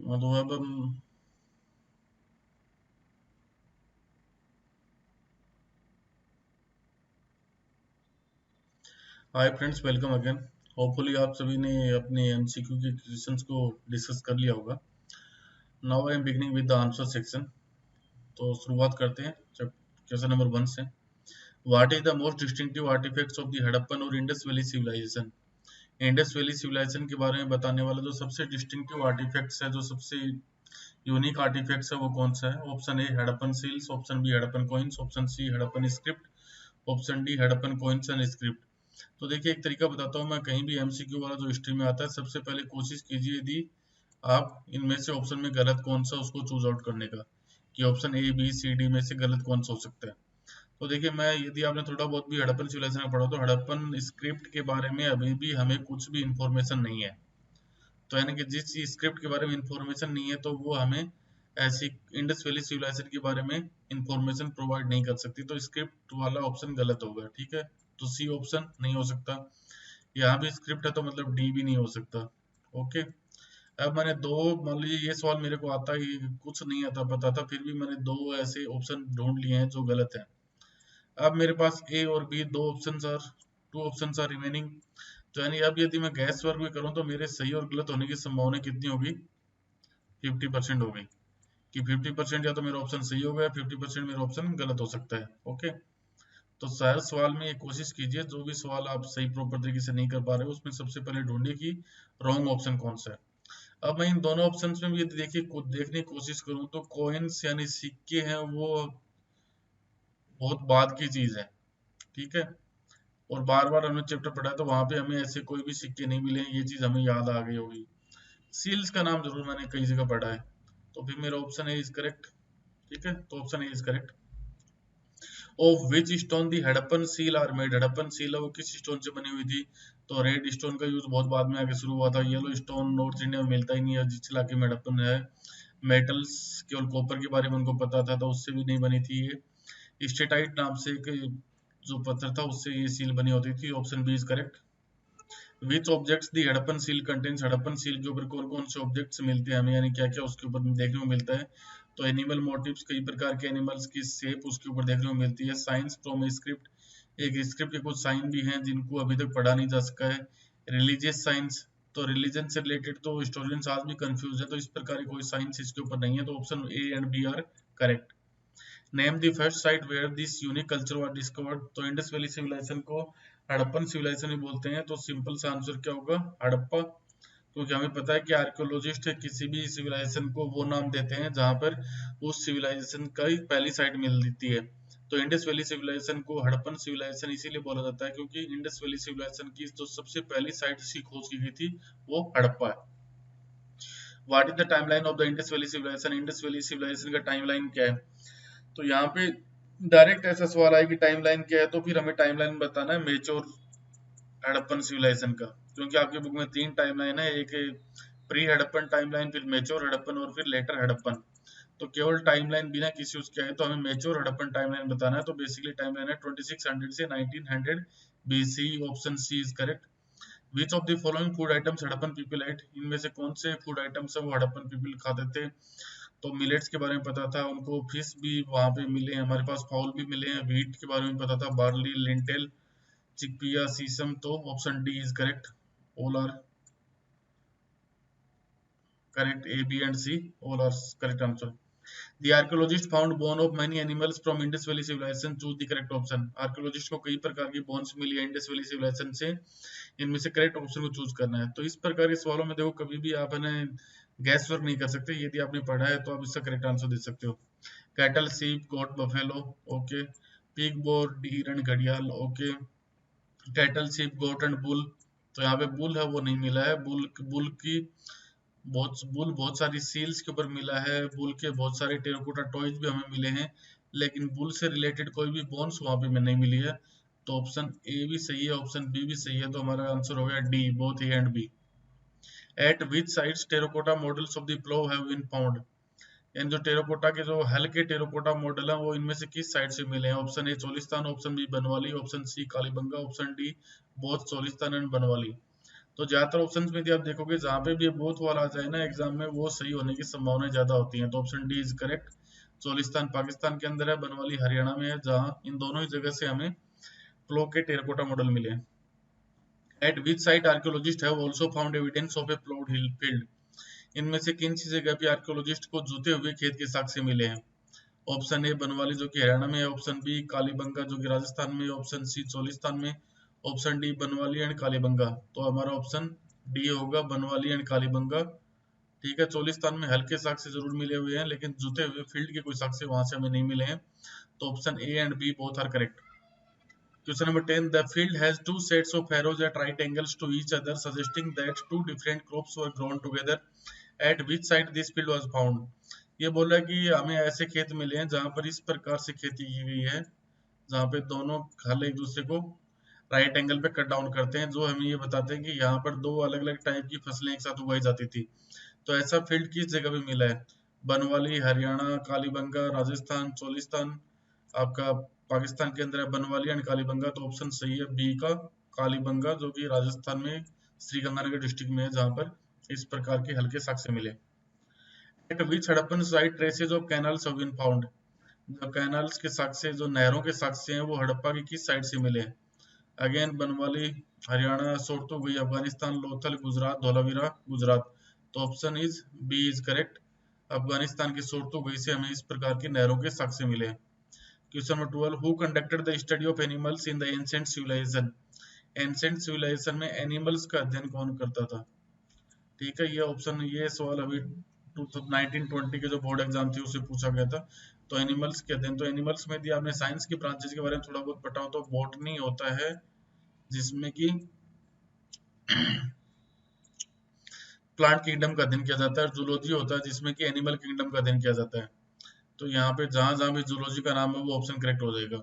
मतलब hi friends, welcome again. Hopefully आप सभी ने अपने एमसीक्यू के क्वेश्चंस को डिस्कस कर लिया होगा। Now I am beginning with the answer section. तो शुरुआत करते हैं क्वेश्चन नंबर 1 से। What is the most distinctive artifacts of the Harappan और Indus valley civilization? Indus valley civilization के बारे में बताने वाला जो सबसे डिस्टिंक्टिव आर्टिफैक्ट्स है, जो सबसे यूनिक आर्टिफैक्ट्स है, वो कौन सा है? Option A Harappan seals, option B Harappan coins, option C Harappan script, option D Harappan coins and script. तो देखिए, एक तरीका बताता हूँ मैं। कहीं भी एमसीक्यू वाला जो हिस्ट्री में आता है, सबसे पहले कोशिश कीजिए यदि आप इनमें से ऑप्शन में गलत कौन सा उसको चूज आउट करने का, कि option A B C D में से गलत कौन सा हो सकता है। तो देखिए, मैं यदि आपने थोड़ा बहुत भी हड़प्पन सिविलाइजेशन में पढ़ा तो हड़प्पन स्क्रिप्ट के बारे में अभी भी हमें कुछ भी इंफॉर्मेशन नहीं है। तो यानी कि जिस स्क्रिप्ट के बारे में इंफॉर्मेशन नहीं है, तो वो हमें ऐसी इंडस वैली सिविलाइजेशन के बारे में इंफॉर्मेशन प्रोवाइड नहीं कर सकती। तो स्क्रिप्ट वाला ऑप्शन गलत होगा, ठीक है। तो सी ऑप्शन नहीं हो सकता। यहाँ भी स्क्रिप्ट है तो मतलब डी भी नहीं हो सकता। ओके। अब मैंने दो, मान लीजिए ये सवाल मेरे को आता ही कुछ नहीं आता, पता था, फिर भी मैंने दो ऐसे ऑप्शन ढूंढ लिए हैं जो गलत हैं। अब मेरे पास ए और बी दो options are, two options are remaining. तो यानी अब यदि मैं गैस वर्क भी करूं तो मेरे सही और गलत होने की संभावना कितनी होगी? 50% होगी। कि 50% या तो मेरा ऑप्शन सही होगा या 50% मेरा ऑप्शन गलत हो सकता है। ओके। तो हर सवाल में ये कोशिश कीजिए, जो भी सवाल आप सही प्रॉपर तरीके से नहीं कर पा रहे हो, उसमें सबसे पहले ढूंढिए कि रॉन्ग ऑप्शन कौन सा है। अब मैं इन दोनों ऑप्शंस में भी यदि देखिए देखने की कोशिश करूं तो कॉइन्स यानी सिक्के हैं, वो बहुत बाद की चीज है, ठीक है। और बार बार हमने चैप्टर पढ़ा है तो वहां पे हमें ऐसे कोई भी सिक्के नहीं मिले हैं, ये चीज हमें याद आ गई होगी। सील्स का नाम जरूर मैंने कई जगह पढ़ा है। तो फिर मेरा ऑप्शन ए इज करेक्ट, ठीक है। तो option A is correct. Of which stone the Harappan seal are made? Harappan seal है वो किस स्टोन से बनी हुई थी? तो रेड स्टोन का यूज बहुत बाद में आगे शुरू हुआ था। येलो स्टोन नॉर्थ इंडिया में मिलता ही नहीं है, जिस इलाके में हड़प्पन है। मेटल्स केवल कॉपर के बारे में उनको पता था, तो उससे भी नहीं बनी थी ये। स्टेटाइट नाम से एक जो पत्थर था, उससे ये सील बनी होती थी। Option B is correct. Which objects the Harappan seal contains? Harappan seal के ऊपर कौन कौन से ऑब्जेक्ट्स मिलते हैं हमें, यानी क्या क्या उसके ऊपर देखने को मिलता है? तो एनिमल मोटिव्स, कई प्रकार के एनिमल्स की शेप उसके ऊपर देखने को मिलती है। साइंस फ्रॉम स्क्रिप्ट, एक स्क्रिप्ट के कुछ साइन भी हैं जिनको अभी तक पढ़ा नहीं जा सका है। रिलीजियस साइंस, तो रिलीजन से रिलेटेड तो हिस्टोरियंस आज भी कंफ्यूज है, तो इस प्रकार की कोई साइंस इसके ऊपर नहीं है। तो option A and B are correct. Name the first site where this unique culture was discovered? तो इंडस वैली सिविलाइजेशन को हड़प्पन सिविलाइजेशन भी बोलते हैं। तो सिंपल सा आंसर क्या होगा? हड़प्पा। क्योंकि हमें पता है कि आर्कियोलॉजिस्ट किसी भी सिविलाइजेशन को वो नाम देते हैं जहां पर उस सिविलाइजेशन का ही पहली साइट मिलती है। तो इंडस वैली सिविलाइजेशन को हड़प्पन सिविलाइजेशन इसीलिए बोला जाता है क्योंकि इंडस वैली सिविलाइजेशन की जो सबसे पहली साइट सी खोज की गई थी वो हड़प्पा है। What is the timeline of the Indus valley civilization? Indus valley civilization का टाइमलाइन क्या है? तो यहाँ पे डायरेक्ट ऐसा सवाल आया कि टाइमलाइन क्या है, तो फिर हमें टाइमलाइन बताना है मेच्योर हड़प्पन सिविलाइजेशन का। क्योंकि आपकी बुक में 3 टाइमलाइन है, एक प्री हड़प्पन टाइमलाइन, फिर मेच्योर हड़प्पन और फिर लेटर हड़प्पन। तो केवल टाइमलाइन बिना किसी उसके आए तो हमें मेच्योर हड़प्पन टाइमलाइन बताना है। तो बेसिकली टाइमलाइन है 2600 से 1900 BC. Option C is correct. Which of the following food items Harappan people ate? इनमें से कौन से फूड आइटम्स है वो हड़प्पन पीपल खाते थे? तो मिलेट्स के बारे में पता था उनको, फिश भी वहां पे मिले हैं हमारे पास, फाउल भी मिले हैं, व्हीट के बारे में पता था, बार्ली, लिंटेल, चिकपिया, सीसम। तो option D is correct. All are correct, A B and C all are correct answer. The archaeologist found bone of many animals from Indus Valley Civilization. Choose the correct option. Archaeologist को कई प्रकार की bones मिली है Indus valley civilisation से, इनमें से correct option को choose करना है। तो इस प्रकार के सवालों में देखो कभी भी आप है गैस वर्क नहीं कर सकते। यदि आपने पढ़ा है तो आप इसका करेक्ट आंसर दे सकते हो। Cattle, sheep, goat, buffalo, okay. Pig, boar, deer and घड़ियाल, okay. Cattle, sheep, goat and bull, तो यहाँ पे बुल है वो नहीं मिला है। बुल की बहुत सारी सील्स के ऊपर मिला है। बुल के बहुत सारे टेराकोटा टॉयज भी हमें मिले हैं, लेकिन बुल से रिलेटेड कोई भी बोन्स वहां पे में नहीं मिली है। तो ऑप्शन ए भी सही है, ऑप्शन बी भी सही है। तो हमारा आंसर हो गया D, both A and B. At which sites terracotta models of the plough have been found? इन जो टेराकोटा के जो हल्के टेराकोटा मॉडल है वो इनमें से किस साइड से मिले हैं? Option A Cholistan, option B Banawali, option C Kalibangan, option D both Cholistan and Banawali. तो ज्यादातर ऑप्शन में भी आप देखोगे जहाँ पे भी बोथ वाला आ जाए ना एग्जाम में, वो सही होने की संभावना ज्यादा होती है। तो option D is correct. Cholistan Pakistan के अंदर है, बनवाली हरियाणा में है, जहाँ इन दोनों ही जगह से हमें प्लो के टेराकोटा मॉडल मिले। At which site archaeologist have also found evidence of A plot hill field. इनमें से किन सी जगह पे आर्कियोलॉजिस्ट को जूते हुए खेत के साक्ष्य मिले हैं? ऑप्शन ए बनवाली जो कि हरियाणा में है, ऑप्शन बी कालीबंगा जो कि राजस्थान में है, ऑप्शन सी चोलिस्तान में, option D Banawali and Kalibangan. तो हमारा ऑप्शन डी होगा, बनवाली एंड कालीबंगा। ठीक है, चोलिस्तान में हल्के साक्ष्य जरूर मिले हुए हैं, लेकिन जुते हुए फील्ड के कोई साक्ष्य वहां से हमें नहीं मिले हैं। तो option A and B both are correct. Question number 10. The field has two sets of arrows at right angles to each other, suggesting that two different crops were grown together. At which site this field was found? ये बोल रहा है कि हमें ऐसे खेत मिले हैं जहां पर इस प्रकार से खेती की गई है, जहां पे दोनों हल एक दूसरे को राइट एंगल पे कट डाउन करते हैं, जो हमें ये बताते हैं कि यहाँ पर दो अलग अलग टाइप की फसलें एक साथ उगाई जाती थी। तो ऐसा फील्ड किस जगह पे मिला है? बनवाली हरियाणा, कालीबंगा राजस्थान, चोलिस्तान आपका पाकिस्तान के अंदर है, बनवाली एंड कालीबंगा। तो ऑप्शन सही है बी का, कालीबंगा, जो कि राजस्थान में श्रीगंगानगर डिस्ट्रिक्ट में है, जहां पर इस प्रकार के हल्के साक्ष्य मिले। At which Harappan site traces of canals have been found. जो कैनाल्स के साक्ष्य, जो नहरों के साक्ष्य हैं, वो हड़प्पा की किस साइड से मिले? अगेन बनवाली हरियाणा, सोरतुगई अफगानिस्तान, लोथल गुजरात, धोलावीरा गुजरात। तो option is B is correct. Afghanistan के सोरतुगई से हमें इस प्रकार की नहरों के साक्ष्य मिले। Question number 12. Who conducted the study of animals in the ancient civilization. Ancient civilization में एनिमल्स का अध्ययन कौन करता था? ठीक है, ये ऑप्शन, ये सवाल अभी 1920 के जो बोर्ड एग्जाम थी उससे पूछा गया था। तो एनिमल्स के अध्ययन, तो एनिमल्स में यदि आपने साइंस की ब्रांचेस के बारे में थोड़ा बहुत पढ़ा हो तो बॉटनी होता है, जिसमें कि प्लांट किंगडम का अध्ययन किया जाता है, और जूलॉजी होता है जिसमें कि एनिमल किंगडम का अध्ययन किया जाता है। तो यहाँ पे जहां जहां भी जूलॉजी का नाम है वो ऑप्शन करेक्ट हो जाएगा।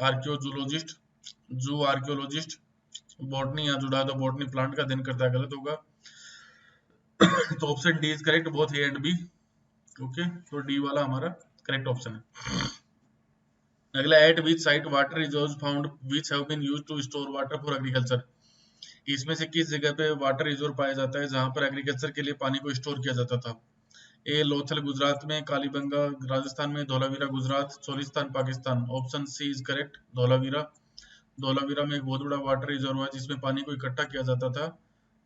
आर्कियोजूलॉजिस्ट, जू आर्कियोलॉजिस्ट, बॉटनी यहाँ जुड़ा है तो बॉटनी प्लांट का अध्ययन करता है, गलत होगा। तो option D is correct, both A and B. Okay, तो डी वाला हमारा करेक्ट ऑप्शन है। अगला, at which site water reserves found which have been used to store water for agriculture. इसमें से किस जगह पे वाटर रिजर्व पाया जाता है जहां पर एग्रीकल्चर के लिए पानी को स्टोर किया जाता था? ए लोथल गुजरात में, कालीबंगा राजस्थान में, Dholavira Gujarat, Cholistan Pakistan. Option C is correct, Dholavira. Dholavira में एक बहुत बड़ा वाटर रिजर्व है जिसमें पानी को इकट्ठा किया जाता था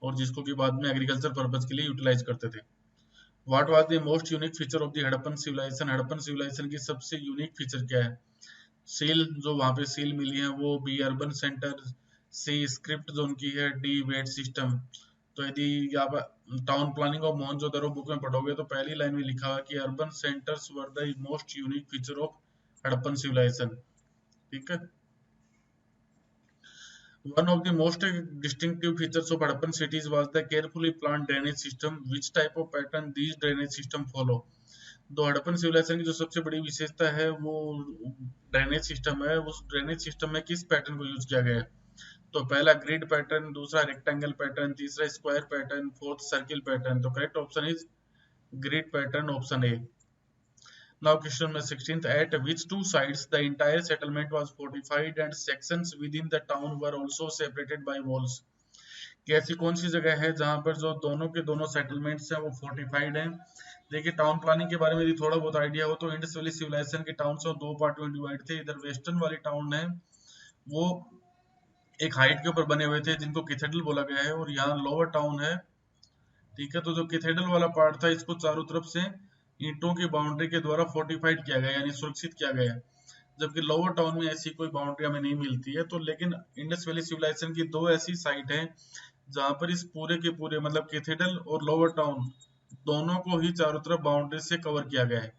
और जिसको कि बाद में एग्रीकल्चर पर्पज के लिए यूटिलाइज करते थे। What was the most unique feature of the Harappan civilization. Harappan civilization की सबसे यूनिक फीचर क्या है? सील, जो वहां पे सील मिली है वो, B urban centre, C script जो उनकी है, डी वेट सिस्टम। तो यदि आप town planning of Mohenjodaro book में पढ़ोगे तो पहली लाइन में लिखा है कि urban centres were the most unique feature of Harappan civilization. ठीक है, one of the most distinctive features of Harappan cities was the carefully planned drainage system. Which type of pattern these drainage system follow? तो Harappan civilization की जो सबसे बड़ी विशेषता है वो ड्रेनेज सिस्टम है। उस ड्रेनेज सिस्टम में किस पैटर्न को यूज किया गया है? तो पहला ग्रिड पैटर्न, दूसरा रेक्टेंगल पैटर्न, तीसरा square pattern, fourth circle pattern. तो correct option is grid pattern, option A. Now question number 16th. At which two sides the entire settlement was fortified and sections within the town were also separated by walls? कि ऐसी कौन सी जगह है जहां पर जो दोनों के दोनों सेटलमेंट्स हैं वो फोर्टिफाइड हैं? देखिए, टाउन प्लानिंग के बारे में यदि थोड़ा बहुत आइडिया हो तो इंडस वैली सिविलाइजेशन के टाउन से दो पार्ट में डिवाइड थे। इधर वेस्टर्न वाली टाउन है वो एक हाइट के ऊपर बने हुए थे जिनको कैथेड्रल बोला गया है, और यहाँ लोअर टाउन है। ठीक है, तो जो कैथेड्रल वाला पार्ट था इसको चारों तरफ से ईंटों की बाउंड्री के द्वारा फोर्टिफाइड किया गया, यानी सुरक्षित किया गया है। जबकि लोअर टाउन में ऐसी कोई बाउंड्री हमें नहीं मिलती है। तो लेकिन इंडस वैली सिविलाइजेशन की दो ऐसी साइट है जहां पर इस पूरे के पूरे मतलब कैथेड्रल और लोअर टाउन दोनों को ही चारों तरफ बाउंड्री से कवर किया गया है,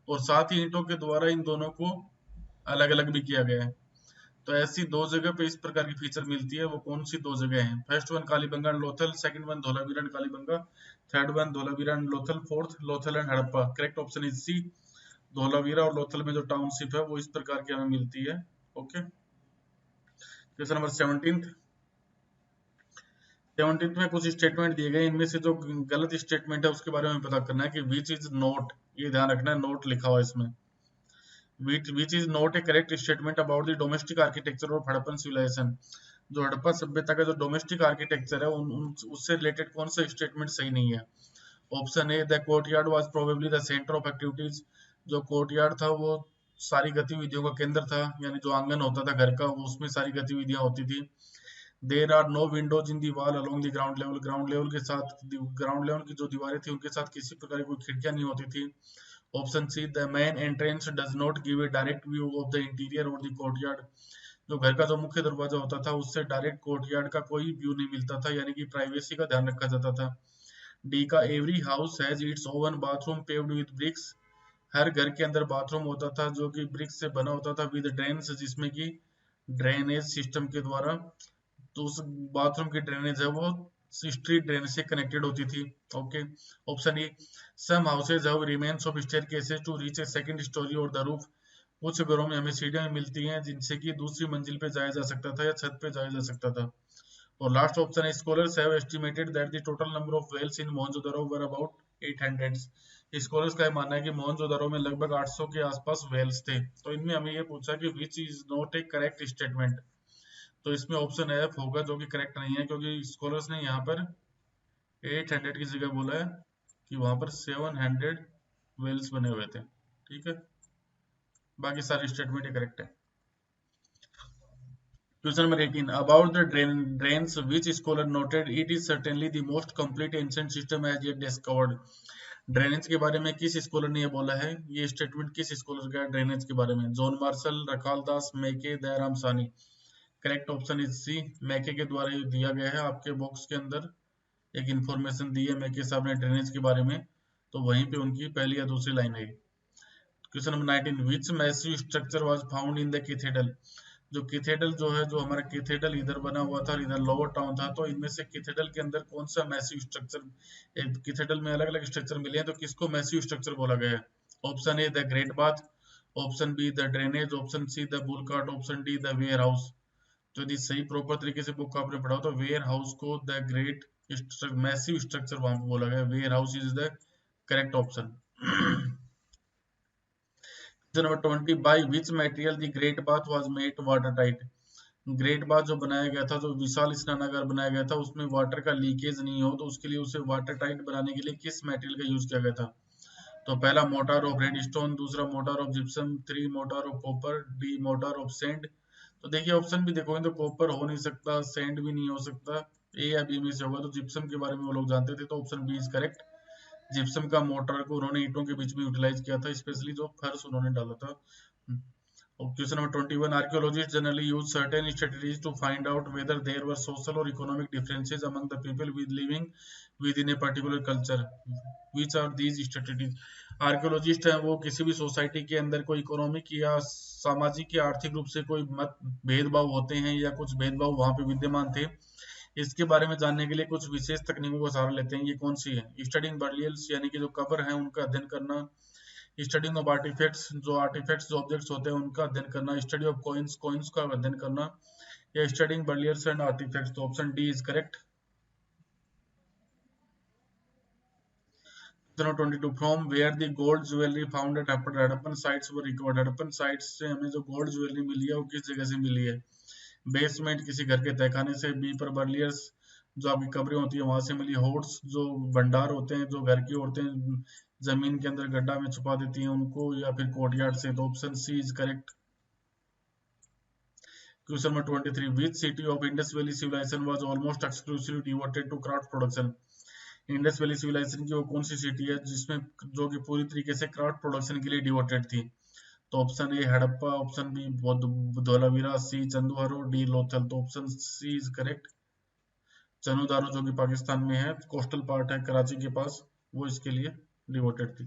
और साथ ही ईंटों के द्वारा इन दोनों को अलग अलग भी किया गया है। तो ऐसी दो जगह पे इस प्रकार की फीचर मिलती है, वो कौन सी दो जगह हैं? First one Kalibangan and Lothal, second one Dholavira and Kalibangan, third one Dholavira and Lothal, fourth Lothal and Harappa. Correct option is C, Dholavira और लोथल में जो टाउनशिप है वो इस प्रकार की हमें मिलती है। ओके, क्वेश्चन नंबर 17th में कुछ स्टेटमेंट दिए गए, इनमें से जो गलत स्टेटमेंट है उसके बारे में पता करना है कि विच इज नोट, ये ध्यान रखना है, नोट लिखा हुआ है इसमें। which is not a correct statement about the domestic architecture of Harappan civilization. जो हड़प्पा सभ्यता का जो डोमेस्टिक आर्किटेक्चर है उससे रिलेटेड कौन सा स्टेटमेंट सही नहीं है? Option A, the courtyard was probably the centre of activities. जो कोर्टयार्ड था वो सारी गतिविधियों का केंद्र था, यानी जो आंगन होता था घर का वो उसमें सारी गतिविधियां होती थी। There are no windows in the wall along the ground level. Ground level के साथ ग्राउंड लेवल की जो दीवारें थी उनके साथ किसी प्रकार की कोई खिड़कियां नहीं होती थी। Option C, the main entrance does not give a direct view of the interior और द कोर्टयार्ड। जो घर का जो मुख्य दरवाजा होता था उससे डायरेक्ट कोर्टयार्ड का कोई व्यू नहीं मिलता था, यानी कि प्राइवेसी का ध्यान रखा जाता था। डी का, every house has its own bathroom paved with bricks. हर घर के अंदर बाथरूम होता था जो कि ब्रिक्स से बना होता था, विद ड्रेन्स, जिसमें कि ड्रेनेज सिस्टम के द्वारा, तो उस बाथरूम की ड्रेनेज है वो स्ट्रीट ड्रेन से कनेक्टेड होती थी। Okay. Option A, some houses have remains of staircases to reach a second storey और द रूफ। कुछ घरों में हमें सीढ़ियां मिलती हैं जिनसे कि दूसरी मंजिल पे जाया जा सकता था या छत पे जाया जा सकता था। और लास्ट ऑप्शन है, scholars have estimated that the total number of wells in Mohenjodaro were about 800। Scholars का मानना है कि मोहनजोदड़ो में लगभग 800 के आसपास वेल्स थे। तो इनमें हमें ये पूछा कि which is not A correct statement. तो इसमें ऑप्शन एफ होगा जो कि करेक्ट नहीं है, क्योंकि स्कॉलर्स ने यहाँ पर 800 की जगह बोला है कि वहां पर 700 वेल्स बने हुए थे। ठीक है, बाकी सारे स्टेटमेंट ही करेक्ट है। Question number 18. About the drains, which scholar noted it is certainly the most complete ancient system as yet discovered. Drainage के बारे में किस स्कॉलर ने ये बोला है? ये स्टेटमेंट किस स्कॉलर का है ड्रेनेज के बारे में? जॉन मार्शल, रखाल दास, मैके, दयाराम सानी। करेक्ट ऑप्शन इज सी, मैके के द्वारा ये दिया गया है। आपके बॉक्स के अंदर एक इंफॉर्मेशन दी है मैके साहब ने ड्रेनेज के बारे में, तो वहीं पे उनकी पहली या दूसरी लाइन है। Question number 19. Which massive structure was found in the cathedral. जो कैथेड्रल जो है, जो हमारा कैथेड्रल इधर बना हुआ था और इधर लोअर टाउन था, तो इनमें से कैथेड्रल के अंदर कौन सा मैसिव स्ट्रक्चर, एक कैथेड्रल में अलग अलग स्ट्रक्चर मिले हैं, तो किसको मैसिव स्ट्रक्चर बोला गया है? Option A, the great bath. Option B, the drainage. Option C, the bull cart. Option D, the warehouse. तो यदि सही प्रॉपर तरीके से बुक आपने पढ़ा तो वेयर हाउस को द ग्रेट मैसिव स्ट्रक्चर वहां पर बोला गया। Warehouse is the correct option. Question number 20. By which material the Great Bath was made watertight? Great bath जो बनाया गया था, जो विशाल स्नानागार बनाया गया था, उसमें वाटर का लीकेज नहीं हो, तो उसके लिए उसे वाटर टाइट बनाने के लिए किस मटेरियल का यूज किया गया था? तो पहला मोटार ऑफ रेडस्टोन, दूसरा motor of gypsum, 3 motor of copper, D motor of sand. तो देखिए ऑप्शन भी देखोगे तो कॉपर हो नहीं सकता, सैंड भी नहीं हो सकता, ए या बी में से होगा। तो जिप्सम के बारे में वो लोग जानते थे, तो option B is correct. Gypsum का मोटर को उन्होंने ईंटों के बीच में यूटिलाइज किया था, स्पेशली जो फर्श उन्होंने डाला था। Question number 21. Archaeologist generally use certain strategies to find out whether there were social और economic differences among the people with living within a particular culture. Which are these strategies? Archaeologist हैं वो किसी भी society के अंदर कोई economic या सामाजिक या आर्थिक रूप से कोई मत भेदभाव होते हैं या कुछ भेदभाव वहां पे विद्यमान थे, इसके बारे में जानने के लिए कुछ विशेष तकनीकों का सहारा लेते हैं। ये कौन सी है? स्टडिंग बरियल्स, यानी कि जो कब्र है उनका अध्ययन करना। स्टडिंग ऑफ आर्टिफैक्ट्स, जो आर्टिफैक्ट्स जो ऑब्जेक्ट्स होते हैं उनका अध्ययन करना। स्टडी ऑफ कॉइन्स, कॉइन्स का अध्ययन करना। या स्टडिंग बरियल्स एंड आर्टिफैक्ट्स। तो option D is correct. 22. From where the gold jewellery found at Harappan sites were recovered. Harappan sites से हमें जो गोल्ड ज्वेलरी मिली है वो किस जगह से मिली है? बेसमेंट, किसी घर के तहखाने से। बी पर बर्लियर्स, जो आपकी कब्रें होती है वहां से मिली। होर्ड्स, जो भंडार होते हैं जो घर की औरतें जमीन के अंदर गड्ढा में छुपा देती हैं उनको। या फिर कोर्टयार्ड से। तो option C is correct. Question number 23. Which city of Indus valley civilization was almost exclusively devoted to craft production. Indus valley civilization की वो कौन सी सिटी है जिसमें जो कि पूरी तरीके से क्राफ्ट प्रोडक्शन के लिए डिवोटेड थी? तो option A Harappa, option B Dholavira, C Chanhudaro, D Lothal. तो option C is correct. Chanhudaro जो कि पाकिस्तान में है, कोस्टल पार्ट है कराची के पास, वो इसके लिए डिवोटेड थी।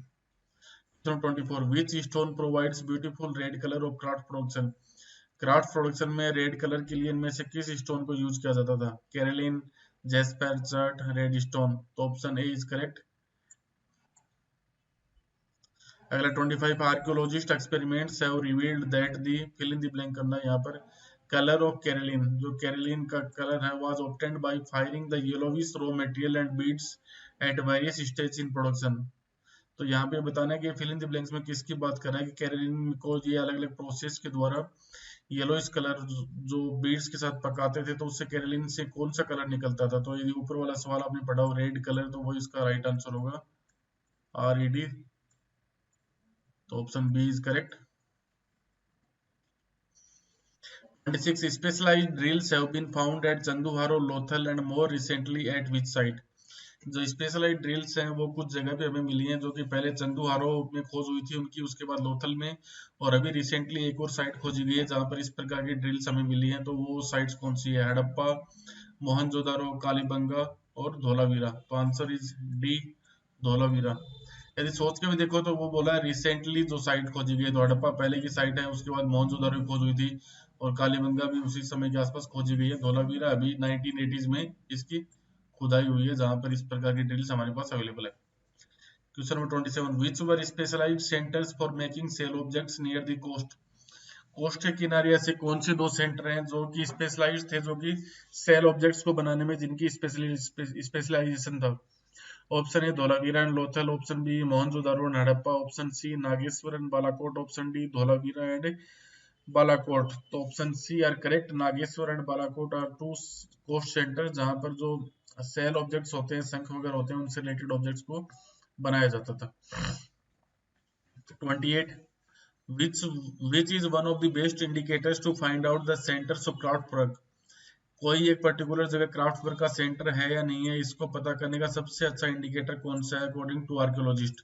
24. Which stone provides beautiful red colour of craft production. Craft production में रेड कलर के लिए इनमें से किस स्टोन को यूज किया जाता था? Carnelian, jasper, chert, red stone. तो ऑप्शन ए इज करेक्ट। अगला 25. Archaeologist experiments have revealed that the, fill in the blank करना है यहाँ पर। कलर ऑफ कैरोलिन, जो कैरोलिन का कलर है was obtained by firing the yellowish raw material and beads at various stage in production. तो यहाँ पे बताना है कि फिल इन द ब्लैंक्स में किसकी बात कर रहा है कि कैरोलिन को ये अलग अलग प्रोसेस के द्वारा येलोइश कलर जो बीड्स के साथ पकाते थे तो उससे कैरोलिन से कौन सा कलर निकलता था। तो ये ऊपर वाला सवाल आपने पढ़ा हो रेड कलर, तो वो इसका राइट आंसर होगा RED। तो option B is correct. 26 specialized drills have been found at Chanduharo, Lothal and more recently at which site? जो स्पेशलाइज्ड ड्रिल्स हैं वो कुछ जगह पे हमें मिली हैं, जो कि पहले चंदुहारो में खोज हुई थी उनकी, उसके बाद लोथल में, और अभी रिसेंटली एक और साइट खोजी गई है जहां पर इस प्रकार की ड्रिल्स हमें मिली हैं। तो वो साइट्स कौन सी है? हड़प्पा, मोहनजोदारो, कालीबंगा और धोलावीरा। तो आंसर इज डी, धोलावीरा। यदि सोच के भी देखो तो वो बोला रिसेंटली जो साइट खोजी गई है, तो हड़प्पा पहले की साइट है, उसके बाद मोहनजोदारो की खोज हुई थी और कालीबंगा भी उसी समय के आसपास खोजी गई है। धोलावीरा अभी 1980s में इसकी खुदाई हुई है जहां पर इस प्रकार की ड्रिल्स हमारे पास अवेलेबल है। Question number 27, which were specialized centres for making shell objects near the coast? Coast के किनारे ऐसे कौन से दो सेंटर हैं जो कि स्पेशलाइज्ड थे, जो कि सेल ऑब्जेक्ट्स को बनाने में जिनकी स्पेशलाइजेशन था? Option A Dholavira and Lothal, option B Mohenjodaro and Harappa, option C Nageshwar and Balakot, option D Dholavira and Balakot. तो option C are correct. Nageshwar and Balakot are two coast centre जहां पर जो सेल ऑब्जेक्ट्स होते हैं, शंख वगैरह होते हैं, उनसे रिलेटेड ऑब्जेक्ट्स को बनाया जाता था। 28, which is one of the best indicators to find out the centers of craft work? कोई एक पर्टिकुलर जगह क्राफ्ट वर्क का सेंटर है या नहीं है, इसको पता करने का सबसे अच्छा इंडिकेटर कौन सा है अकॉर्डिंग टू आर्कियोलॉजिस्ट?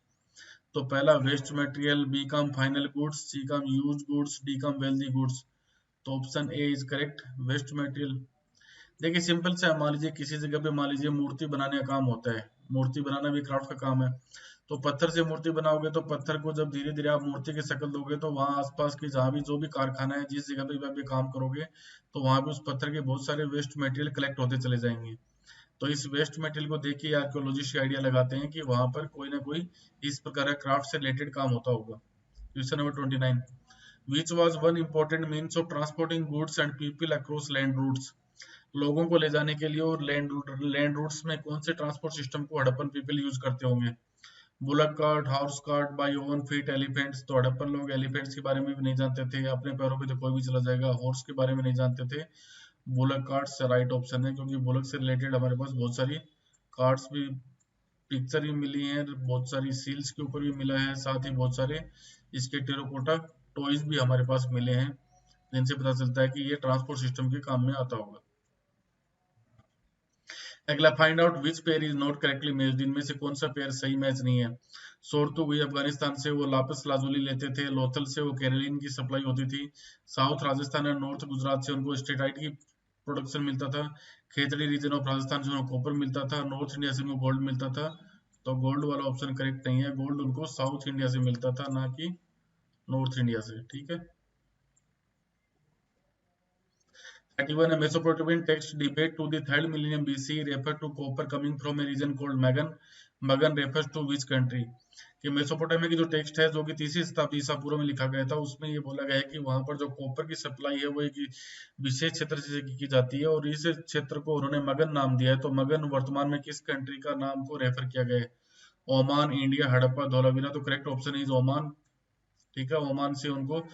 तो पहला वेस्ट मटेरियल, बी कम फाइनल गुड्स, सी कम यूज गुड्स, डी कम वेल्दी गुड्स। तो option A is correct, waste material. देखिए सिंपल से, मान लीजिए किसी जगह पे मान लीजिए मूर्ति बनाने का काम होता है, मूर्ति बनाना भी क्राफ्ट का काम है। तो पत्थर से मूर्ति बनाओगे तो पत्थर को जब धीरे धीरे आप मूर्ति की शक्ल दोगे तो वहां आसपास की जहां भी जो भी कारखाना है, जिस जगह पे आप ये काम करोगे, तो वहां पे उस पत्थर के बहुत सारे वेस्ट मटेरियल कलेक्ट होते चले जाएंगे। तो इस वेस्ट मटेरियल को देख के आर्कियोलॉजिस्ट आइडिया लगाते हैं कि वहां पर कोई ना कोई इस प्रकार का क्राफ्ट से रिलेटेड काम होता होगा। Question number 29, which was one important means of transporting goods and people across land routes? लोगों को ले जाने के लिए और लैंड रूट्स में कौन से ट्रांसपोर्ट सिस्टम को हड़प्पन पीपल यूज करते होंगे? Bullock cart, horse cart, by own feet, elephants. तो हड़प्पन लोग एलिफेंट्स के बारे में भी नहीं जानते थे, अपने पैरों पे तो कोई भी चला जाएगा। हॉर्स के बारे में नहीं जानते थे। बुलक कार्ट्स राइट ऑप्शन है, क्योंकि बुलक से रिलेटेड हमारे पास बहुत सारी कार्ड्स भी, पिक्चर भी मिली है, बहुत सारी सील्स के ऊपर भी मिला है, साथ ही बहुत सारे इसके टेराकोटा टॉयज भी हमारे पास मिले हैं, जिनसे पता चलता है कि ये ट्रांसपोर्ट सिस्टम के काम में आता होगा। अगला, find out which pair is not correctly matched. इनमें से कौन सा पेयर सही मैच नहीं है? सोरतु हुई अफगानिस्तान से, वो लापिस लाजुली लेते थे। लोथल से वो कैरोलिन की सप्लाई होती थी। साउथ राजस्थान और नॉर्थ गुजरात से उनको स्टेटाइट की प्रोडक्शन मिलता था। खेतड़ी रीजन ऑफ राजस्थान से उनको कॉपर मिलता था। नॉर्थ इंडिया से उनको गोल्ड मिलता था। तो गोल्ड वाला ऑप्शन करेक्ट नहीं है, गोल्ड उनको साउथ इंडिया से मिलता था, ना कि नॉर्थ इंडिया से। ठीक है। 31, a Mesopotamian text date to the 3rd millennium BC refer to copper coming from a region called Magan. Magan refers to which country? कि मेसोपोटामिया की जो टेक्स्ट है जो कि 3री शताब्दी ईसा पूर्व में लिखा गया था, उसमें ये बोला गया है कि वहां पर जो कॉपर की सप्लाई है वो एक विशेष क्षेत्र से की जाती है और इस क्षेत्र को उन्होंने मगन नाम दिया है। तो मगन वर्तमान में किस कंट्री का नाम को रेफर किया गया है? Oman, India, Harappa, Dholavira. तो करेक्ट ऑप्शन इज ओमान। ठीक है, ओमान से उनको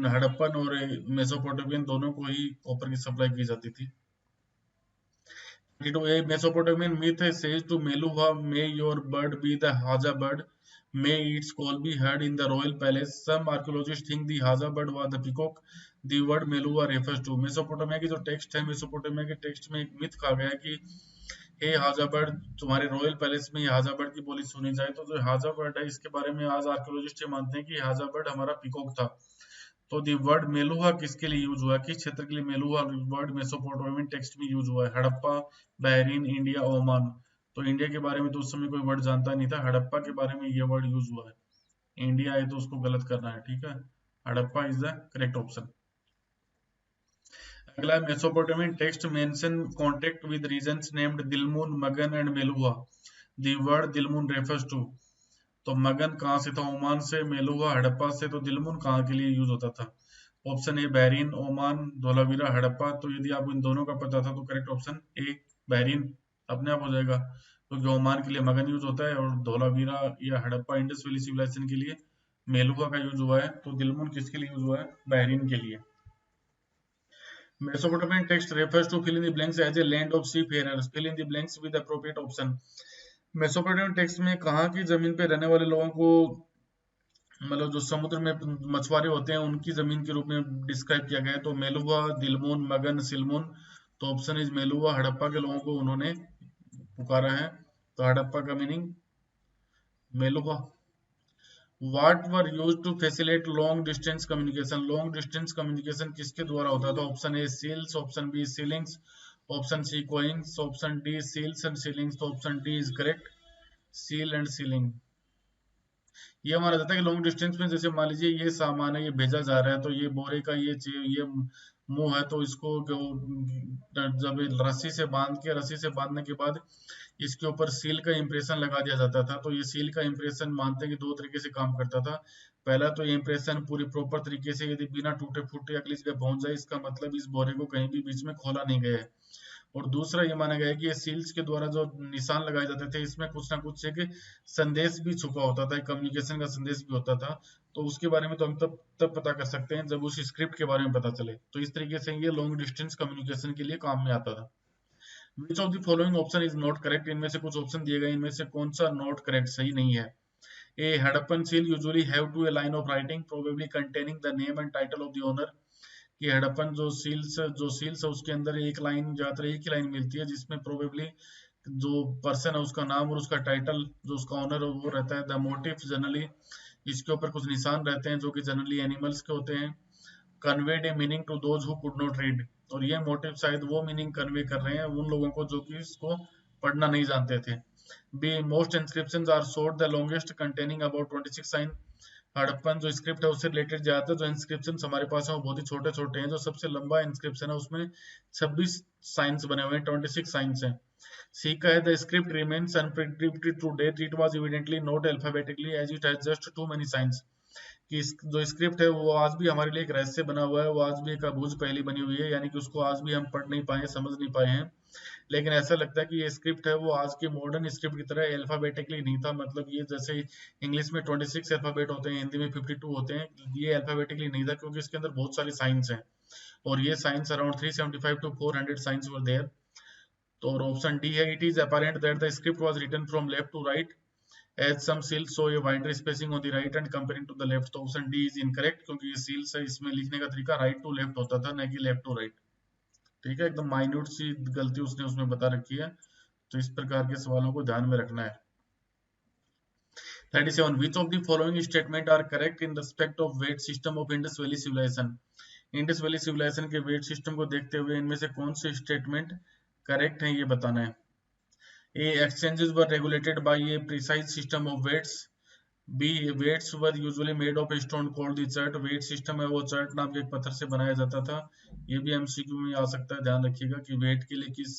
हड़प्पन और मेसोपोटामियन दोनों को ही कॉपर की सप्लाई की जाती थी। A Mesopotamian myth says to Meluha, may your bird be the Haza bird, may its call be heard in the royal palace. Some archaeologists think the Haza bird was the peacock. The word Meluha refers to. Mesopotamia की जो text है, Mesopotamia के text में एक myth कहा गया है कि हे हाजा बर्ड, तुम्हारे रॉयल पैलेस में हाजा बर्ड की बोली सुनी जाए। तो जो हाजा बर्ड है, इसके बारे में आज आर्कियोलॉजिस्ट ये मानते हैं कि हाजा बर्ड हमारा पिकॉक था। तो दी वर्ड मेलुहा किसके लिए यूज हुआ है, किस क्षेत्र के लिए मेलुहा वर्ड मेसोपोटामियन टेक्स्ट में यूज हुआ है? Harappa, Bahrain, India, Oman. तो इंडिया के बारे में तो उस समय कोई वर्ड जानता नहीं था, हड़प्पा के बारे में ये वर्ड यूज हुआ है। इंडिया है तो उसको गलत करना है। ठीक है, Harappa is the correct option. अगला, Mesopotamian text mention contact with regions named Dilmun, Magan and Meluhha. The word Dilmun refers to. तो मगन कहाँ से था? ओमान से। मेलुहा हड़प्पा से। तो दिलमुन कहाँ के लिए यूज होता था? ऑप्शन ए बहरीन, ओमान, धोलावीरा, हड़प्पा। तो यदि आपको इन दोनों का पता था तो करेक्ट ऑप्शन ए बहरीन अपने आप हो जाएगा। तो ओमान के लिए मगन यूज होता है, और धोलावीरा या हड़प्पा इंडस वैली सिविलाइजेशन के लिए मेलुका का यूज हुआ है। तो दिलमुन किसके लिए यूज हुआ है? बहरीन के लिए। Mesopotamian text refers to fill in the blanks as a land of seafarers. Fill in the blanks with appropriate option. Mesopotamian text में कहा कि जमीन पे रहने वाले लोगों को, मतलब जो समुद्र में मछुआरे होते हैं, उनकी जमीन के रूप में डिस्क्राइब किया गया है। तो मेलुवा, दिलमुन, मगन, सिलमुन। तो ऑप्शन इज मेलुवा। हड़प्पा के लोगों को उन्होंने पुकारा है, तो हड़प्पा का meaning मेलुवा। What were used to facilitate long distance communication? Long distance communication किसके द्वारा होता था? Option A seals, option B sealings, option C coins, option D seals and sealings। तो option D is correct, seal and sealing। ये माना जाता है कि लॉन्ग डिस्टेंस में, जैसे मान लीजिए ये सामान है, ये भेजा जा रहा है, तो ये बोरे का ये मुंह है, तो इसको जब रस्सी से बांध के, रस्सी से बांधने के बाद इसके ऊपर सील का इंप्रेशन लगा दिया जाता था। तो ये सील का इंप्रेशन मानते हैं कि दो तरीके से काम करता था। पहला तो ये इंप्रेशन पूरी प्रॉपर तरीके से यदि बिना टूटे फूटे अगली जगह पहुंच जाए, इसका मतलब इस बोरे को कहीं भी बीच में खोला नहीं गया है। और दूसरा ये माना गया है कि ये सील्स के द्वारा जो निशान लगाए जाते थे, इसमें कुछ ना कुछ एक संदेश भी छुपा होता था, कम्युनिकेशन का संदेश भी होता था। तो उसके बारे में तो हम तब पता कर सकते हैं जब उस स्क्रिप्ट के बारे में पता चले। तो इस तरीके से ये लॉन्ग डिस्टेंस कम्युनिकेशन के लिए काम में आता था। विच of the following option is not correct? इनमें से कुछ ऑप्शन दिए गए, इनमें से कौन सा नॉट करेक्ट, सही नहीं है? A Harappan seal usually have to a line of writing probably containing the name and title of the owner. कि हड़प्पन जो सील्स है उसके अंदर एक लाइन, ज्यादातर एक ही लाइन मिलती है, जिसमें प्रोबेबली जो पर्सन है उसका नाम और उसका टाइटल, जो उसका ऑनर है वो रहता है। द मोटिव जनरली, इसके ऊपर कुछ निशान रहते हैं जो कि जनरली एनिमल्स के होते हैं। Conveyed a meaning to those who could not read, और ये मोटिव शायद वो मीनिंग कन्वे कर रहे हैं उन लोगों को जो कि इसको पढ़ना नहीं जानते थे। B most inscriptions are short, the longest containing about 26 sign. Harappan जो स्क्रिप्ट है उससे रिलेटेड ज्यादातर जो इंस्क्रिप्शन हमारे पास है वो बहुत ही छोटे छोटे हैं। जो सबसे लंबा इंस्क्रिप्शन है उसमें 26 साइंस बने हुए हैं, 26 साइंस हैं। सी का है the script remains unpredicted to date, it was evidently not alphabetically as it has just too many signs. कि जो स्क्रिप्ट है वो आज भी हमारे लिए एक रहस्य बना हुआ है, वो आज भी एक अबूझ पहेली बनी हुई है, यानी कि उसको आज भी हम पढ़ नहीं पाए, समझ नहीं पाए हैं। लेकिन ऐसा लगता है कि ये स्क्रिप्ट है वो आज के मॉडर्न स्क्रिप्ट की तरह अल्फाबेटिकली नहीं था। मतलब ये जैसे इंग्लिश में 26 अल्फाबेट होते हैं, हिंदी में 52 होते हैं, ये अल्फाबेटिकली नहीं था, क्योंकि इसके अंदर बहुत सारी साइंस हैं, और ये signs around 375 to 400 signs were there. तो और ऑप्शन डी है, it is apparent that the script was written from left to right as some seals show a wider spacing on the right end comparing to the left. तो option D is incorrect, क्योंकि ये seals है, इसमें लिखने का तरीका right to left होता था, न कि लेफ्ट टू राइट। ठीक है, एकदम माइन्यूट सी गलती उसने उसमें बता रखी है। तो इस प्रकार के सवालों को ध्यान में रखना है। 37 which of the following statement are correct in respect of weight system of Indus Valley civilization? Indus valley civilization के वेट सिस्टम को देखते हुए इनमें से कौन से स्टेटमेंट करेक्ट है, ये बताना है। A exchanges were regulated by a precise system of weights. B weights were usually made of a stone called the chert. Weight system है वो चर्ट नाम के एक पत्थर से बनाया जाता था। ये भी एमसीक्यू में आ सकता है, ध्यान रखिएगा कि वेट के लिए किस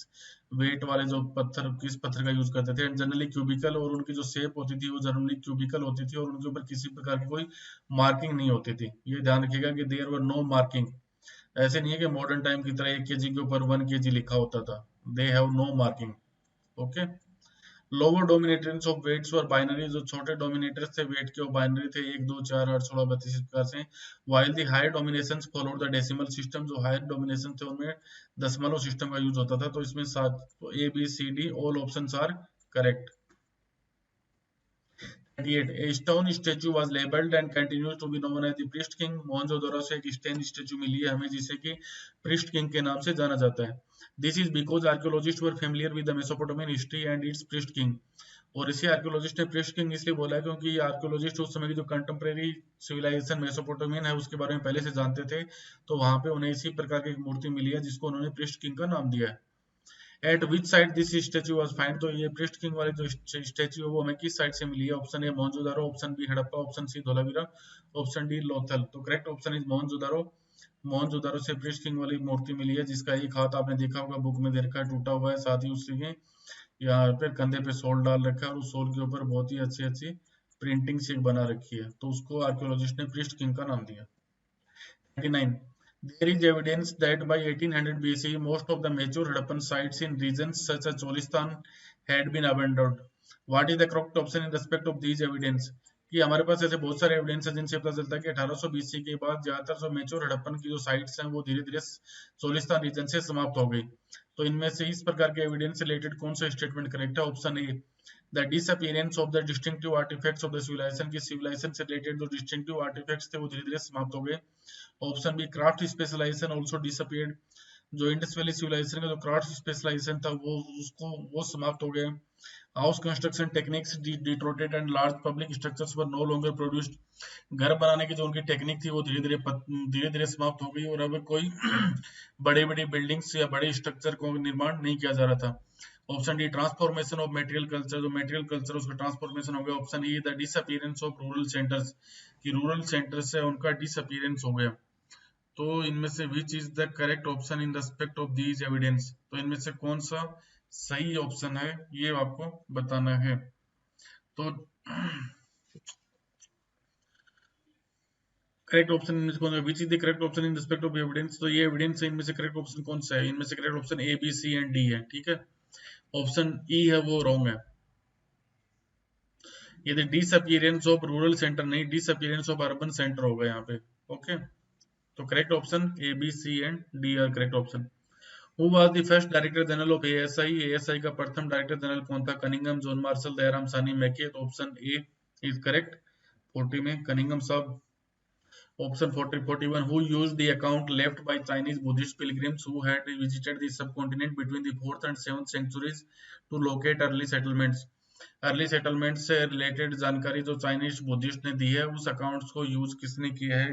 वेट वाले जो पत्थर, किस पत्थर का यूज करते थे। जनरली क्यूबिकल, और उनकी जो शेप होती थी वो जनरली क्यूबिकल होती थी, और उनके ऊपर किसी प्रकार की कोई मार्किंग नहीं होती थी। ये ध्यान रखिएगा कि देयर वर नो मार्किंग। ऐसे नहीं है कि मॉडर्न टाइम की तरह 1 kg के ऊपर 1 kg लिखा होता था। They have no marking. Okay. Lower dominators of weights और बाइनरी, जो छोटे डोमिनेटर्स थे वेट के वो बाइनरी थे, 1 2 4 8 16 32 इस प्रकार से। While the higher dominations followed the decimal system, जो हायर डोमिनेशन थे उनमें दशमलव सिस्टम का यूज होता था। तो इसमें सात, तो A B C D all options are correct. 38 A stone statue was labeled and continues to be known as the Priest King. Mohenjodaro से एक स्टेन स्टेचू मिली है हमें, जिसे कि प्रिस्ट किंग के नाम से जाना जाता है। This is because archaeologists were familiar with the Mesopotamian history and its priest king. और इसे आर्कियोलॉजिस्ट ने प्रिस्ट किंग इसलिए बोला है क्योंकि आर्कियोलॉजिस्ट उस समय की जो कंटेम्प्रेरी सिविलाइजेशन मेसोपोटामियन है उसके बारे में पहले से जानते थे। तो वहां पे उन्हें इसी प्रकार की एक मूर्ति मिली है जिसको उन्होंने प्रिस्ट किंग का नाम दिया है। Eight which side this statue was find, तो ये प्रिस्ट किंग वाली जो स्टेच्यू है वो हमें किस साइड से मिली है? Option A Mohenjodaro, option B Harappa, option C Dholavira, option D Lothal. तो correct option is Mohenjodaro. Mohenjodaro से प्रिस्ट किंग वाली मूर्ति मिली है, जिसका एक हाथ आपने देखा होगा बुक में देखा टूटा हुआ है, साथ ही उसके यहाँ पे कंधे पे सोल डाल रखा है, और उस सोल के ऊपर बहुत ही अच्छी अच्छी प्रिंटिंग से बना रखी है। तो उसको आर्कियोलॉजिस्ट ने प्रिस्ट किंग का नाम दिया। 39 There is evidence that by 1800 BCE, most of the mature Harappan sites in regions such as Cholistan had been abandoned. What is the correct option in respect of these evidence? कि हमारे पास ऐसे बहुत सारे evidence हैं जिनसे पता चलता है कि 1800 बीसी के बाद ज्यादातर जो मेचोर हड़प्पन की जो साइट्स हैं वो धीरे धीरे सोलिस्तान रीजन से समाप्त हो गई। तो इनमें से इस प्रकार के एविडेंस से रिलेटेड कौन सा स्टेटमेंट करेक्ट है? Option A, the disappearance of the distinctive artifacts of the civilization, की सिविलाइजेशन से रिलेटेड जो डिस्टिंक्टिव आर्टिफैक्ट्स थे वो धीरे धीरे समाप्त हो गए। Option B, craft specialisation also disappeared, जो इंडस वैली सिविलाइजेशन का जो क्राफ्ट स्पेशलाइजेशन था वो समाप्त हो गया। House construction techniques deteriorated and large public structures were no longer produced, घर बनाने की जो उनकी टेक्निक थी वो धीरे धीरे समाप्त हो गई और अब कोई बड़े बड़ी बिल्डिंग्स या बड़े स्ट्रक्चर को निर्माण नहीं किया जा रहा था। Option D, transformation of material culture, जो मटेरियल कल्चर उसका ट्रांसफॉर्मेशन हो गया। Option E, the disappearance of rural centres, कि रूरल सेंटर्स है उनका डिसअपीयरेंस हो गया। तो इनमें से which is the correct option in respect of these evidence? तो इनमें से कौन सा सही ऑप्शन है ये आपको बताना है। तो करेक्ट ऑप्शन इनमें से कौन सा, which is the correct option in respect of evidence? तो ये एविडेंस है, इनमें से करेक्ट ऑप्शन कौन सा है? इनमें से correct option A, B, C and D है। ठीक है, ऑप्शन ई है वो रॉन्ग है। ये डिसअपीयरेंस ऑफ रूरल सेंटर नहीं, डिसअपीयरेंस ऑफ अर्बन सेंटर होगा यहाँ पे। ओके, तो correct option A, B, C and D are correct option. Who was the first Director General of ASI? ASI का प्रथम डायरेक्टर जनरल कौन था? कनिंगम, जॉन मार्शल, दयाराम सानी, मैके। तो ऑप्शन ए इज करेक्ट 40 में कनिंगम साहब। Option 41, who used the account left by Chinese Buddhist pilgrims who had visited the subcontinent between the 4th and 7th centuries to locate early settlements? Early settlement से related जानकारी जो Chinese Buddhist ने दी है, उस accounts को use किसने किया है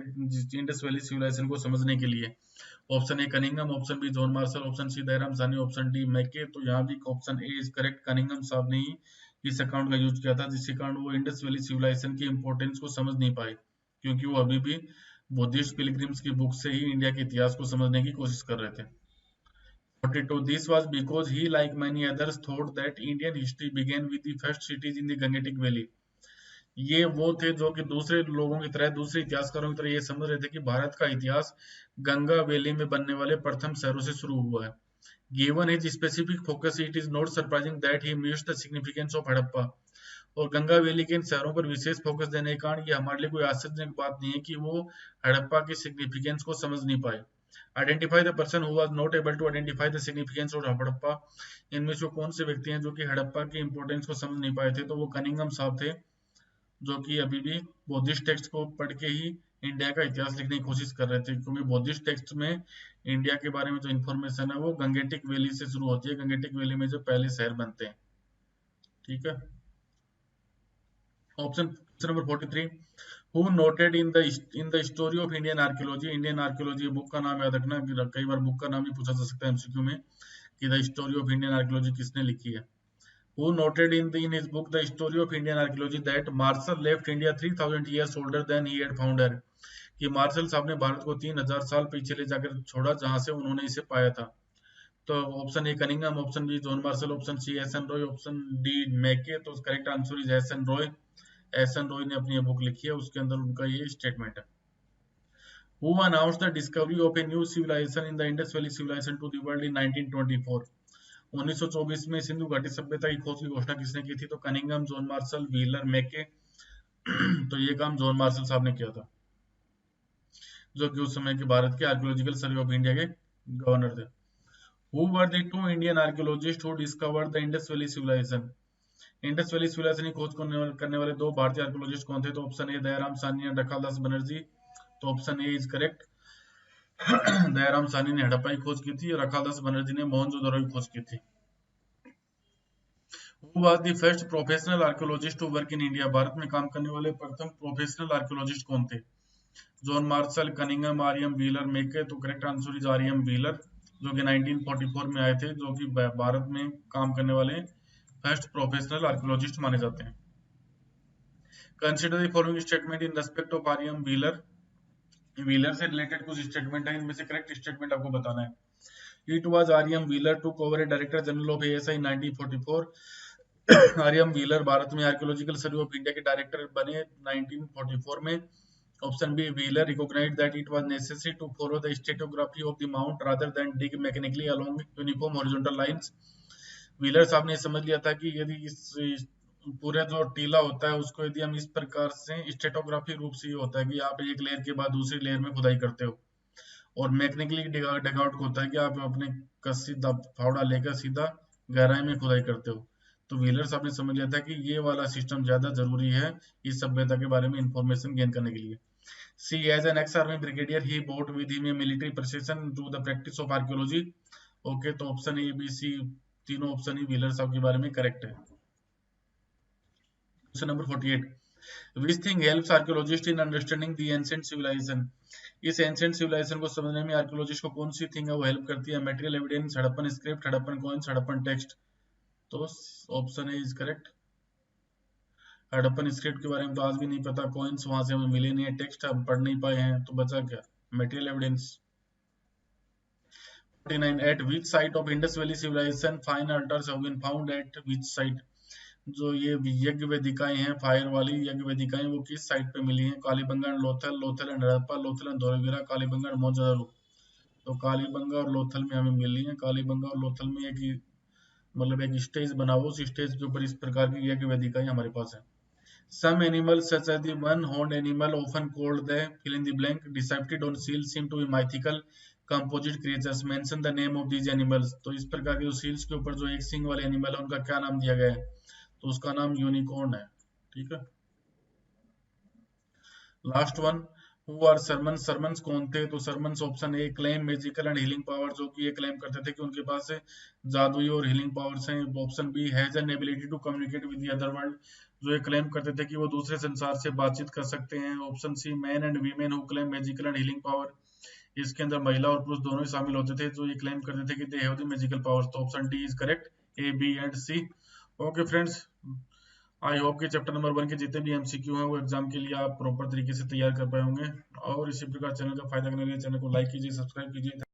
इंडस वैली सिविलाइजेशन को समझने के लिए? Option A Cunningham, option B John Marshall, option C Dayaram Sahni, option D Mackay. तो यहाँ भी option A is correct, Cunningham साहब ने ही इस अकाउंट का यूज किया था, जिसके कारण वो इंडस वैली सिविलाइजेशन की इंपॉर्टेंस को समझ नहीं पाए, क्योंकि वो अभी भी बुद्धिस्ट पिलग्रिम्स की बुक से ही इंडिया के इतिहास को समझने की कोशिश कर रहे थे। 42. This was because he, like many others, thought that Indian history began with the first cities in the Gangetic Valley. ये वो थे जो कि दूसरे लोगों की तरह, दूसरे इतिहासकारों की तरह ये समझ रहे थे कि भारत का इतिहास गंगा वैली में बनने वाले प्रथम शहरों से शुरू हुआ है। Given his specific focus, it is not surprising that he missed the significance of Harappa. और गंगा वैली के इन शहरों पर विशेष फोकस देने के कारण ये हमारे लिए कोई आश्चर्यजनक बात नहीं है कि वो हड़प्पा की सिग्निफिकेंस को समझ नहीं पाए। Identify the person who was not able to identify the significance of Harappa. इनमें से कौन से व्यक्ति हैं जो कि हड़प्पा की इंपॉर्टेंस को समझ नहीं पाए थे? तो वो कनिंगम साहब थे, जो कि अभी भी बौद्धिस्ट टेक्स्ट को पढ़ के ही इंडिया का इतिहास लिखने की कोशिश कर रहे थे, क्योंकि बौद्धिस्ट टेक्स्ट में इंडिया के बारे में जो इन्फॉर्मेशन है वो गंगेटिक वैली से शुरू होती है, गंगेटिक वैली में जो पहले शहर बनते हैं। ठीक है, option number 43, who noted in the story of Indian archaeology, Indian archaeology book का नाम याद रखना, कई बार बुक का नाम ही पूछा जा सकता है एमसीक्यू में कि the story of Indian archaeology किसने लिखी है। Who noted in his book the story of Indian archaeology that Marshall left India 3000 years older than he had found her, कि मार्शल साहब ने भारत को 3000 साल पीछे ले जाकर छोड़ा जहां से उन्होंने इसे पाया था। तो option A Cunningham, option B John Marshall, option C S N Roy, option D Mackay. तो correct answer is S N Roy. S N Roy ने अपनी बुक लिखी है, उसके अंदर उनका ये स्टेटमेंट है। Who announced the discovery of a new civilization in the Indus Valley civilization to the world in 1924? 1924 में सिंधु घाटी सभ्यता की खोज की घोषणा किसने की थी? तो कनिंगम, जॉन मार्शल, व्हीलर, मैके। तो ये काम जॉन मार्शल साहब ने किया था, जो कि उस समय के भारत के आर्कियोलॉजिकल सर्वे ऑफ इंडिया के गवर्नर थे। Who were the two Indian archaeologists who discovered the Indus Valley civilization? Indus valley civilization की खोज करने वाले दो भारतीय आर्कियोलॉजिस्ट कौन थे? तो ऑप्शन ए दयाराम सानी एंड रखालदास बनर्जी। तो option A is correct, Dayaram सानी ने हड़प्पा की खोज की थी और रखालदास बनर्जी ने मोहनजोदड़ो की खोज की थी। Who was the first professional archaeologist to work in India? Bharat में काम करने वाले प्रथम प्रोफेशनल आर्कियोलॉजिस्ट कौन थे? John Marshall, Cunningham, RM. Wheeler, मैके। तो correct answer is RM. Wheeler, जो कि 1944 में आए थे, जो कि भारत में काम करने वाले फर्स्ट प्रोफेशनल आर्कियोलॉजिस्ट माने जाते हैं। Consider the following statement in respect of R M. Wheeler. Wheeler से रिलेटेड कुछ स्टेटमेंट है, इनमें से करेक्ट स्टेटमेंट आपको बताना है। It was R M. Wheeler to over a director general of ASI 1944। R M. Wheeler Bharat में आर्कियोलॉजिकल सर्वे ऑफ इंडिया के डायरेक्टर बने 1944 में। Option B, Wheeler recognized that it was necessary to follow the stratigraphy of the mound rather than dig mechanically along uniform horizontal lines. Wheeler साहब ने समझ लिया था कि यदि इस पूरे जो टीला होता है उसको यदि हम इस प्रकार से स्ट्रेटोग्राफी रूप से, ये होता है कि आप एक लेयर के बाद दूसरी लेयर में खुदाई करते हो, और मैकेनिकली डगआउट को होता है कि आप अपने कस्सी फावड़ा लेकर सीधा गहराई में खुदाई करते हो। तो व्हीलर साहब ने समझ लिया था कि ये वाला सिस्टम ज्यादा जरूरी है इस सभ्यता के बारे में इंफॉर्मेशन गेन करने के लिए। C as an ex army brigadier he brought with him a military precision to the practice of archaeology. Okay, तो ऑप्शन ए बी सी तीनों ऑप्शन ही व्हीलर साहब के बारे में करेक्ट है। Question number 48, which thing helps archaeologists in understanding the ancient civilization? इस ancient civilisation को समझने में आर्कियोलॉजिस्ट को कौन सी थिंग है वो हेल्प करती है? Material evidence, Harappan script, Harappan coins, Harappan text. तो option A is correct. Harappan script के बारे में तो आज भी नहीं पता, कॉइंस वहां से हमें मिले नहीं है, टेक्स्ट हम पढ़ नहीं पाए हैं, तो बचा क्या? Material evidence. 49, at which site of Indus Valley civilization fine altars have been found? at which site? जो ये यज्ञ वेदिकाएं हैं, फायर वाली यज्ञ वेदिकाएं, वो किस साइट पे मिली हैं? Kalibanga and Lothal, Lothal and Harappa, Lothal and Dholavira, Kalibanga and Mohenjodaro. तो कालीबंगा और लोथल में हमें मिली है। कालीबंगा और लोथल में एक मतलब एक स्टेज बना हुआ, उस स्टेज के ऊपर इस प्रकार की यज्ञ वेदिकाएं हमारे पास है। Some animals such as the one-horned animal often called the fill in the blank depicted on seals seem to be mythical composite creatures. Mention the name of these animals. तो इस प्रकार के जो सील्स के ऊपर जो एक सिंग वाले एनिमल है उनका क्या नाम दिया गया है? तो उसका नाम यूनिकॉर्न है। ठीक है। Last one, who are shamans? Shamans कौन थे? तो shamans option A claim magical and healing power, जो कि ये क्लेम करते थे कि उनके पास जादुई और हीलिंग पावर्स हैं। Option B has an ability to communicate with the other world, जो ये क्लेम करते थे कि वो दूसरे संसार से बातचीत कर सकते हैं। Option C man and women who claim magical and healing power, इसके अंदर महिला और पुरुष दोनों ही शामिल होते थे जो ये क्लेम करते थे कि they have the magical powers. तो option D is correct, A B and C. Okay friends, I hope कि चैप्टर नंबर 1 के जितने भी एमसीक्यू हैं वो एग्जाम के लिए आप प्रॉपर तरीके से तैयार कर पाए होंगे। और इसी प्रकार चैनल का फायदा करने के लिए चैनल को लाइक कीजिए, सब्सक्राइब कीजिए।